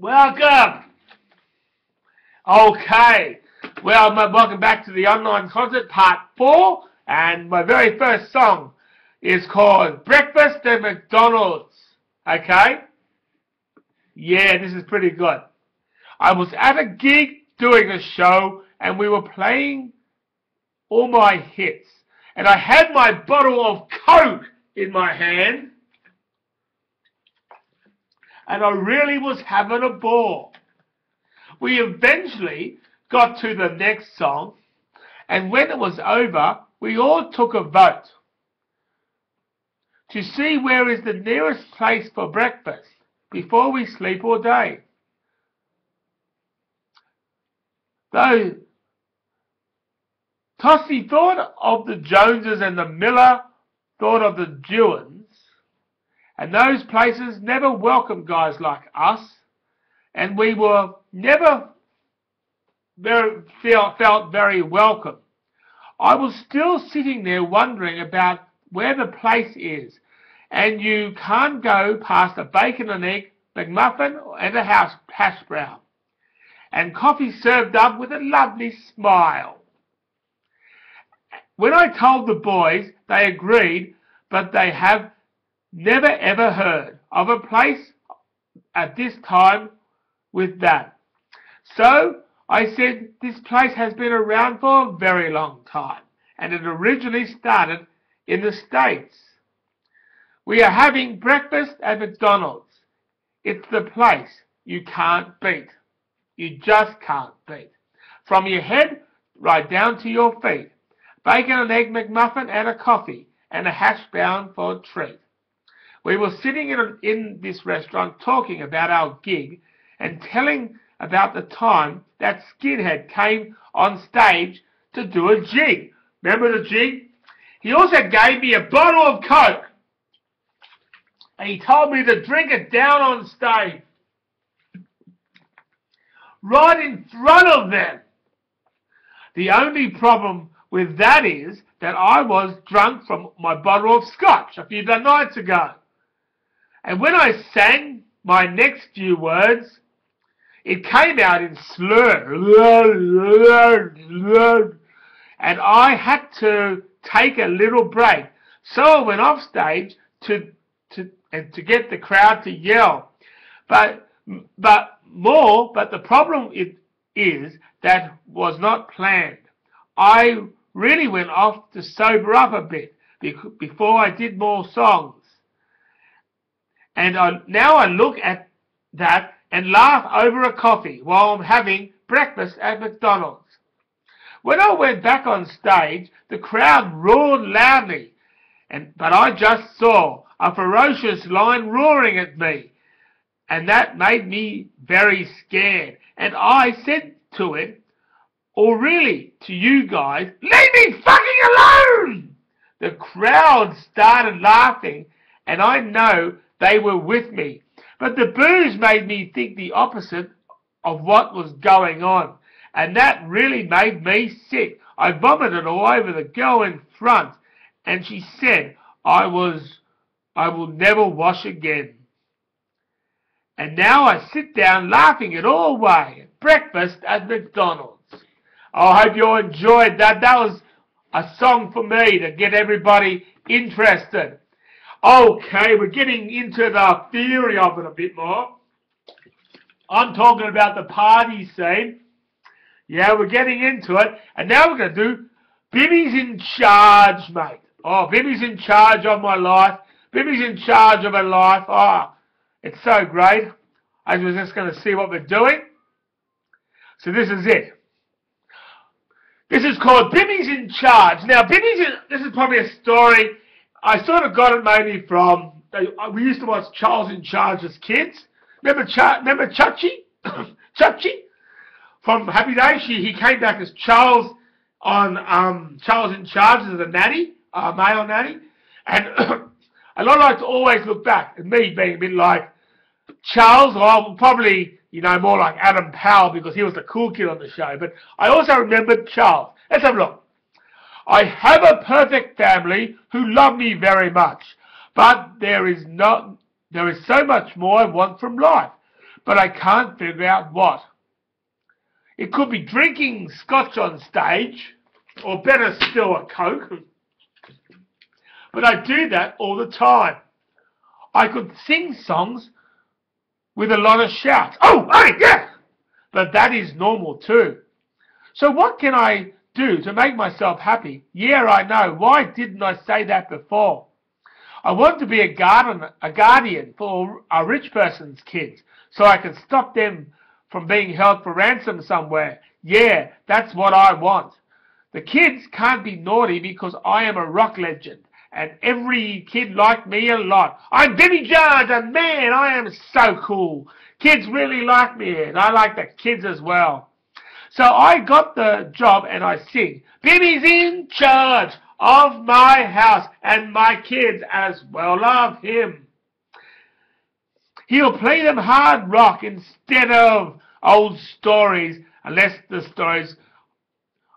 Welcome. Okay. Well, welcome back to the online concert part 4. And my very first song is called Breakfast at McDonald's. Okay? Yeah, this is pretty good. I was at a gig doing a show and we were playing all my hits. And I had my bottle of Coke in my hand. And I really was having a ball. We eventually got to the next song. And when it was over, we all took a vote to see where is the nearest place for breakfast before we sleep all day. Though Tossie thought of the Joneses and the Miller thought of the Jewans, and those places never welcomed guys like us, and we were never felt very welcome. I was still sitting there wondering about where the place is, and you can't go past a bacon and egg McMuffin and a hash brown, and coffee served up with a lovely smile. When I told the boys, they agreed, but they have never ever heard of a place at this time with that. So I said, this place has been around for a very long time, and it originally started in the States. We are having breakfast at McDonald's. It's the place you can't beat. You just can't beat. From your head right down to your feet. Bacon and egg McMuffin and a coffee and a hash brown for a treat. We were sitting in this restaurant talking about our gig and telling about the time that skinhead came on stage to do a jig. Remember the jig? He also gave me a bottle of Coke. And he told me to drink it down on stage. Right in front of them. The only problem with that is that I was drunk from my bottle of scotch a few nights ago. And when I sang my next few words, it came out in slur. And I had to take a little break. So I went off stage to get the crowd to yell. But the problem is that was not planned. I really went off to sober up a bit before I did more songs. And now I look at that and laugh over a coffee while I'm having breakfast at McDonald's. When I went back on stage, the crowd roared loudly, but I just saw a ferocious lion roaring at me, and that made me very scared. And I said to it, or really to you guys, leave me fucking alone! The crowd started laughing, and I know they were with me. But the booze made me think the opposite of what was going on. And that really made me sick. I vomited all over the girl in front. And she said, I will never wash again. And now I sit down laughing it all away. Breakfast at McDonald's. I hope you all enjoyed that. That was a song for me to get everybody interested. Okay, we're getting into the theory of it a bit more. I'm talking about the party scene. Yeah, we're getting into it. And now we're going to do Bimmy's in charge, mate. Oh, Bimmy's in charge of my life. Bimmy's in charge of her life. Oh, it's so great. I was just going to see what we're doing. So this is it. This is called Bimmy's in Charge. Now, this is probably a story. I sort of got it mainly from, we used to watch Charles in Charge as kids. Remember Chachi? Chachi? From Happy Days, he came back as Charles on Charles in Charge as a nanny, a male nanny. And I like to always look back at me being a bit like Charles, or probably, more like Adam Powell because he was the cool kid on the show. But I also remembered Charles. Let's have a look. I have a perfect family who love me very much, but there is so much more I want from life. but I can't figure out what. It could be drinking scotch on stage, or better still, a Coke. But I do that all the time. I could sing songs with a lot of shouts. Oh, hey, yeah! But that is normal too. So what can I do to make myself happy? Yeah, I know. Why didn't I say that before? I want to be a guardian for a rich person's kids, so I can stop them from being held for ransom somewhere. Yeah, that's what I want. The kids can't be naughty because I am a rock legend, and every kid liked me a lot. I'm Bimmy Jarnes, and man, I am so cool. Kids really like me, and I like the kids as well. So I got the job, and I sing, Bimmy's in charge of my house, and my kids as well love him. He'll play them hard rock instead of old stories, unless the stories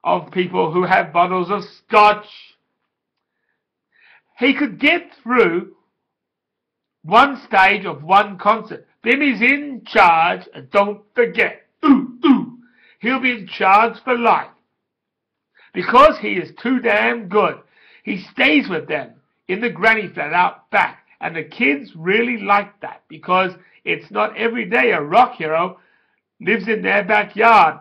of people who have bottles of scotch. He could get through one stage of one concert. Bimmy's in charge, and don't forget, he'll be in charge for life. Because he is too damn good, he stays with them in the granny flat out back. And the kids really like that because it's not every day a rock hero lives in their backyard.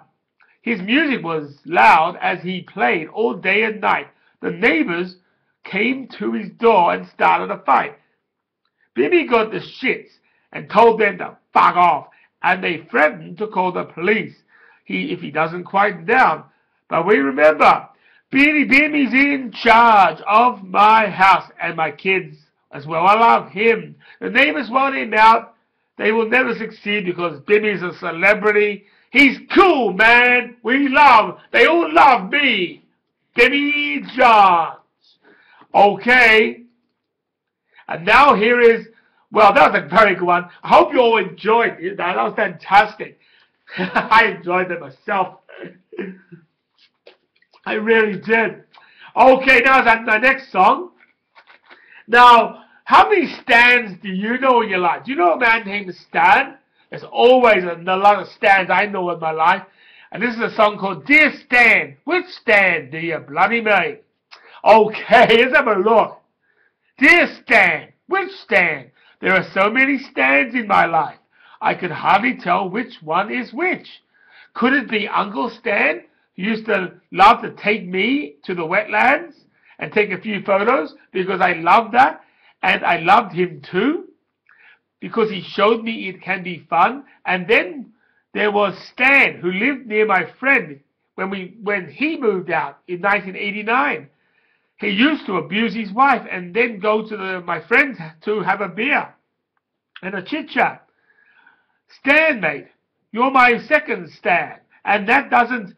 His music was loud as he played all day and night. The neighbors came to his door and started a fight. Bimmy got the shits and told them to fuck off, and they threatened to call the police if he doesn't quieten down. But we remember, Bimmy's in charge of my house and my kids as well. I love him. The neighbors want him out. They will never succeed because Bimmy's a celebrity. He's cool, man. They all love me. Bimmy Jarnes. Okay. And now here is, well, that was a very good one. I hope you all enjoyed it. That was fantastic. I enjoyed it myself. I really did. Okay, now the next song. Now, how many Stans do you know in your life? Do you know a man named Stan? There's always a lot of Stans I know in my life. And this is a song called Dear Stan. Which Stan do you bloody mean? Okay, let's have a look. Dear Stan. Which Stan? There are so many Stans in my life. I could hardly tell which one is which. Could it be Uncle Stan, who used to love to take me to the wetlands and take a few photos because I loved that, and I loved him too because he showed me it can be fun. And then there was Stan, who lived near my friend when he moved out in 1989. He used to abuse his wife and then go to my friends to have a beer and a chit-chat. Stan, mate, you're my second Stan, and that doesn't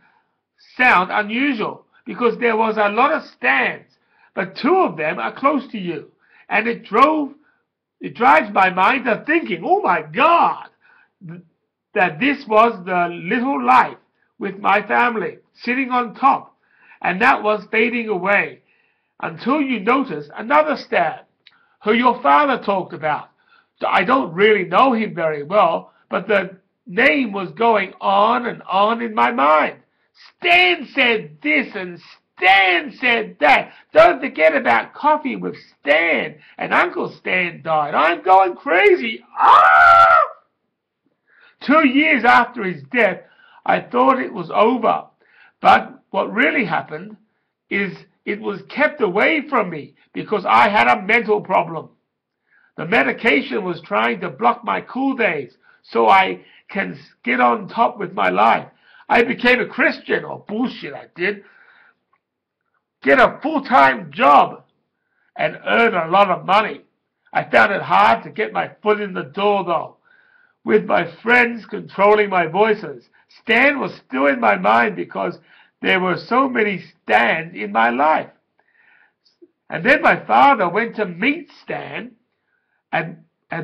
sound unusual because there was a lot of Stans, but two of them are close to you, and it drives my mind to thinking, oh my God, that this was the little life with my family sitting on top, and that was fading away until you notice another Stan who your father talked about. I don't really know him very well, but the name was going on and on in my mind. Stan said this and Stan said that. Don't forget about coffee with Stan. And Uncle Stan died. I'm going crazy. Ah! 2 years after his death, I thought it was over. But what really happened is it was kept away from me because I had a mental problem. The medication was trying to block my cool days so I can get on top with my life. I became a Christian, or bullshit I did. Get a full-time job and earn a lot of money. I found it hard to get my foot in the door though. With my friends controlling my voices, Stan was still in my mind because there were so many Stans in my life. And then my father went to meet Stan and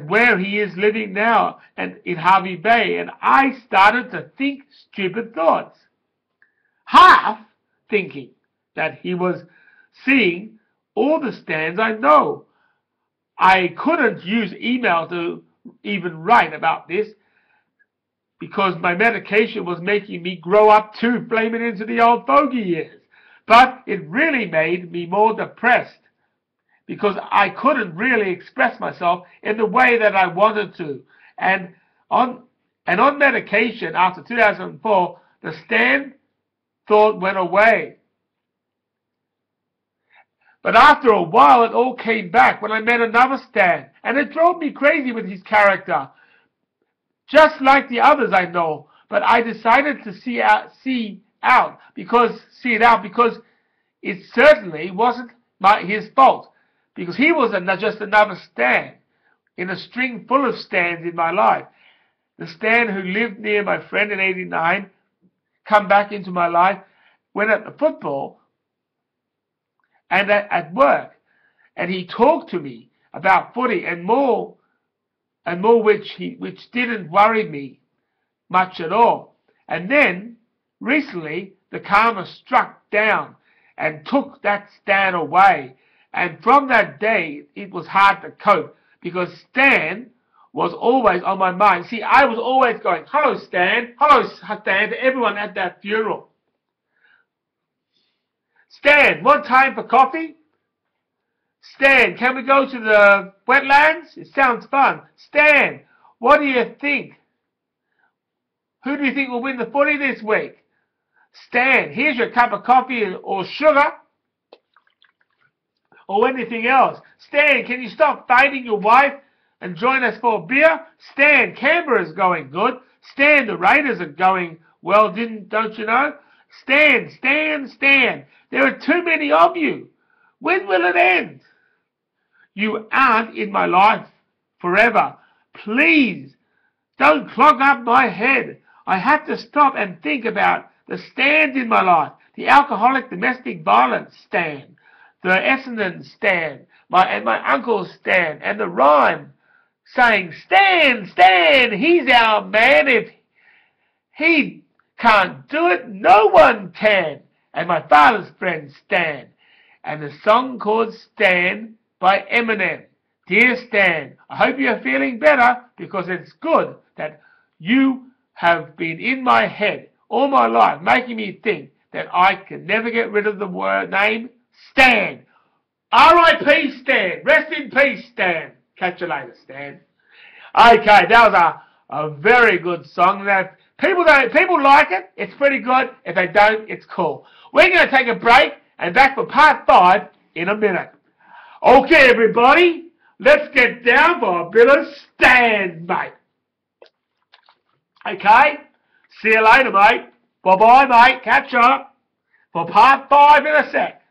where he is living now and in Harvey Bay, and I started to think stupid thoughts. Half thinking that he was seeing all the Stans I know. I couldn't use email to even write about this, because my medication was making me grow up too flaming into the old fogey years. But it really made me more depressed because I couldn't really express myself in the way that I wanted to. And on medication after 2004, the Stan thought went away. But after a while, it all came back when I met another Stan, and it drove me crazy with his character, just like the others I know. But I decided to see it out because it certainly wasn't his fault, because he was just another Stan in a string full of Stans in my life. The Stan who lived near my friend in '89 come back into my life, went at the football and at work, and he talked to me about footy and more, which didn't worry me much at all. And then recently the karma struck down and took that Stan away, and from that day it was hard to cope because Stan was always on my mind. See, I was always going, hello Stan, to everyone at that funeral. Stan, want time for coffee? Stan, can we go to the wetlands? It sounds fun. Stan, what do you think? Who do you think will win the footy this week? Stan, here's your cup of coffee or sugar or anything else. Stan, can you stop fighting your wife and join us for a beer? Stan, Canberra's going good. Stan, the Raiders are going well, don't you know? Stan, there are too many of you. When will it end? You aren't in my life forever. Please, don't clog up my head. I have to stop and think about the Stans in my life. The alcoholic domestic violence Stan, the Essendon Stan, my uncle Stan, and the rhyme saying, Stan, he's our man. If he can't do it, no one can. And my father's friend Stan. And the song called Stan by Eminem. Dear Stan, I hope you're feeling better, because it's good that you have been in my head all my life, making me think that I can never get rid of the name Stan. R.I.P. Stan. Rest in peace, Stan. Catch you later, Stan. Okay, that was a very good song. Now, people like it, it's pretty good. If they don't, it's cool. We're going to take a break and back for part 5 in a minute. Okay, everybody, let's get down for a bit of Stan, mate. Okay, see you later, mate. Bye-bye, mate. Catch up for part 5 in a sec.